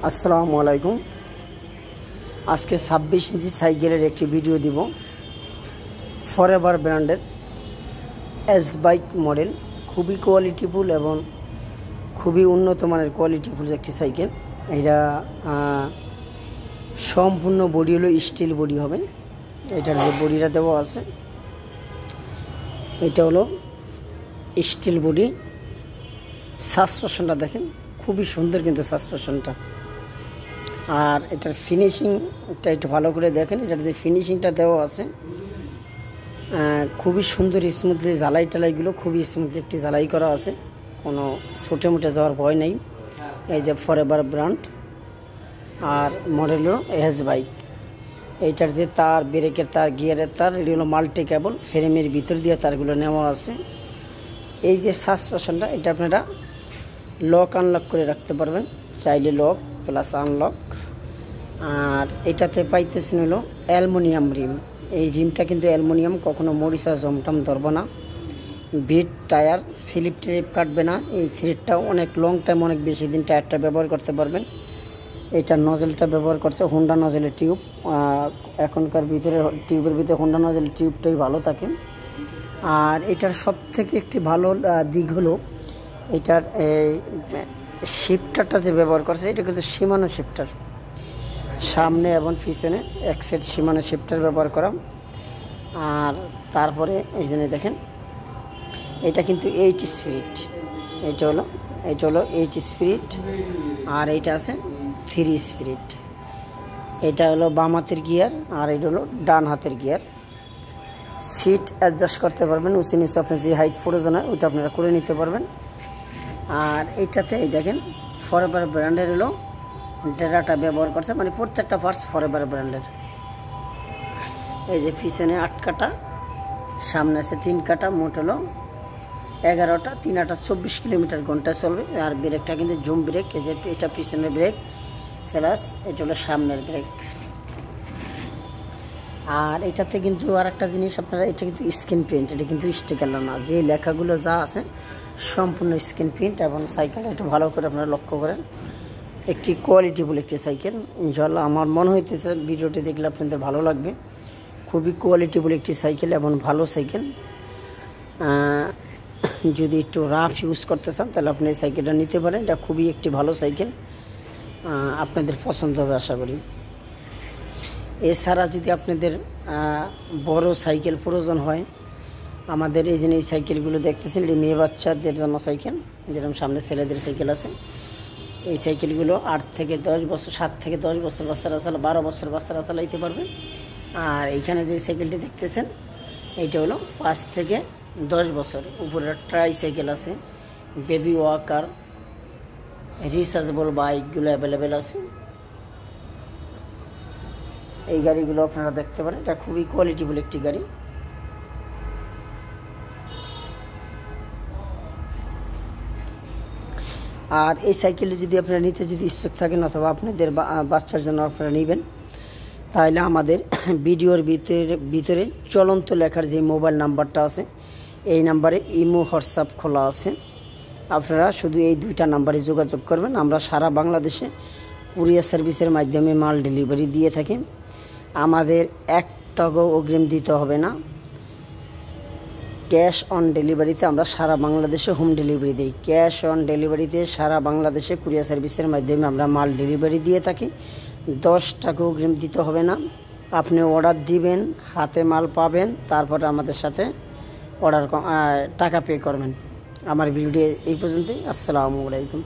আসসালামু আলাইকুম। আজকে 26 ইঞ্চি সাইকেলের একটি ভিডিও দিব। ফরএভার ব্র্যান্ডের এস বাইক মডেল, খুবই কোয়ালিটিফুল এবং খুবই উন্নত মানের কোয়ালিটিফুল একটি সাইকেল। এটা সম্পূর্ণ বডি হলো স্টিল বডি হবে। এটার যে বডিটা দেওয়া আছে এটা হলো স্টিল বডি। সাসপেনশনটা দেখেন, খুবই সুন্দর কিন্তু সাসপেনশনটা। আর এটার ফিনিশিংটা একটু ভালো করে দেখেন। এটার যে ফিনিশিংটা দেওয়া আছে খুবই সুন্দর, স্মুথলি জ্বালাই টালাইগুলো খুবই স্মুথলি একটি জ্বালাই করা আছে, কোনো ছোটে মোটে যাওয়ার ভয় নেই। এই যে ফরএভার ব্র্যান্ড আর মডেল হলো এস বাইক। এইটার যে তার, ব্রেকের তার, গিয়ারের তার, এটি হলো মাল্টি কেবল, ফ্রেমের ভিতর দিয়ে তারগুলো নেওয়া আছে। এই যে সাসপেনশনটা, এটা আপনারা লক আনলক করে রাখতে পারবেন, চাইলে লক প্লাস আনলক। আর এটাতে পাইতেছেন হলো অ্যালুমিনিয়াম রিম। এই রিমটা কিন্তু অ্যালুমিনিয়াম, কখনো মরিচা জমটম ধরবে না। বিট টায়ার, স্লিপ ট্রিপ কাটবে না। এই থ্রেডটা অনেক লং টাইম, অনেক বেশি দিন টায়ারটা ব্যবহার করতে পারবেন। এইটার নজেলটা ব্যবহার করছে হোন্ডা নজেলের টিউব। এখনকার ভিতরে টিউবের ভিতরে হোন্ডা নজেলের টিউবটাই ভালো থাকে। আর এটার সব থেকে একটি ভালো দিক হলো এটার শিফটারটা যে ব্যবহার করছে, এটা কিন্তু সীমানো শিফটার, সামনে এবং পিছনে এক সেট সীমানো শিফটার ব্যবহার করা। আর তারপরে এই জন্য দেখেন, এটা কিন্তু 8 স্পিড। এটা হলো 8 স্পিড। আর এইটা আছে 3 স্পিড। এটা হলো বাম হাতের গিয়ার আর এটা হলো ডান হাতের গিয়ার। সিট অ্যাডজাস্ট করতে পারবেন, উঁচু নিচু আপনার যে হাইট প্রয়োজন হয় ওইটা আপনারা করে নিতে পারবেন। আর এইটাতে এই দেখেন ফরএভার ব্র্যান্ডের হলো ডেরাটা ব্যবহার করছে, মানে প্রত্যেকটা পার্টস ফরএভার ব্র্যান্ডের। এই যে পিছনে 8 কাটা, সামনে আছে 3 কাটা, মোট হলো 11টা, 3 8 24 কিলোমিটার ঘন্টায় চলবে। আর ব্রেকটা কিন্তু জুম ব্রেক। এই যে এটা পিছনের ব্রেক প্লাস এটা হলো সামনের ব্রেক। আর এটাতে কিন্তু আর একটা জিনিস আপনারা, এটা কিন্তু স্ক্রিন প্রিন্ট, এটা কিন্তু স্টিকার না। যে লেখাগুলো যা আছে সম্পূর্ণ স্ক্রিন প্রিন্ট। এবং সাইকেলটা একটু ভালো করে আপনারা লক্ষ্য করেন, একটি কোয়ালিটিফুল একটি সাইকেল। ইনশাআল্লাহ আমার মনে হইতেছে ভিডিওটি দেখলে আপনাদের ভালো লাগবে। খুবই কোয়ালিটিফুল একটি সাইকেল এবং ভালো সাইকেল। যদি একটু রাফ ইউজ করতে চান তাহলে আপনি এই সাইকেলটা নিতে পারেন। এটা খুবই একটি ভালো সাইকেল, আপনাদের পছন্দ হবে আশা করি। এছাড়া যদি আপনাদের বড় সাইকেল প্রয়োজন হয়, আমাদের এই যে এই সাইকেলগুলো দেখতেছেন, এটি মেয়ে বাচ্চাদের জন্য সাইকেল। যেরকম সামনে ছেলেদের সাইকেল আছে, এই সাইকেলগুলো 8 থেকে 10 বছর, 7 থেকে 10 বছর বাচ্চারা চালা, 12 বছর বাচ্চারা চালাইতে পারবে। আর এইখানে যে সাইকেলটি দেখতেছেন এইটা হলো 5 থেকে 10 বছর। উপরে ট্রাই সাইকেল আছে, বেবি ওয়াকার, রিচার্জেবল বাইকগুলো অ্যাভেলেবেল আছে। এই গাড়িগুলো আপনারা দেখতে পারেন, এটা খুবই কোয়ালিটিফুল একটি গাড়ি। আর এই সাইকেলটি যদি আপনারা নিতে যদি ইচ্ছুক থাকেন অথবা আপনাদের বাচ্চার জন্য আপনারা নেবেন, তাহলে আমাদের ভিডিওর ভিতরে চলন্ত লেখার যে মোবাইল নাম্বারটা আছে, এই নাম্বারে ইমো হোয়াটসঅ্যাপ খোলা আছে। আপনারা শুধু এই 2টা নাম্বারে যোগাযোগ করবেন। আমরা সারা বাংলাদেশে কুরিয়ার সার্ভিসের মাধ্যমে মাল ডেলিভারি দিয়ে থাকি। আমাদের 1 টাকাও অগ্রিম দিতে হবে না। ক্যাশ অন ডেলিভারিতে আমরা সারা বাংলাদেশে হোম ডেলিভারি দিই। ক্যাশ অন ডেলিভারিতে সারা বাংলাদেশে কুরিয়ার সার্ভিসের মাধ্যমে আমরা মাল ডেলিভারি দিয়ে থাকি। 10 টাকা অগ্রিম দিতে হবে না। আপনি অর্ডার দিবেন, হাতে মাল পাবেন, তারপরে আমাদের সাথে টাকা পে করবেন। আমার ভিডিও এই পর্যন্তই। আসসালামু আলাইকুম।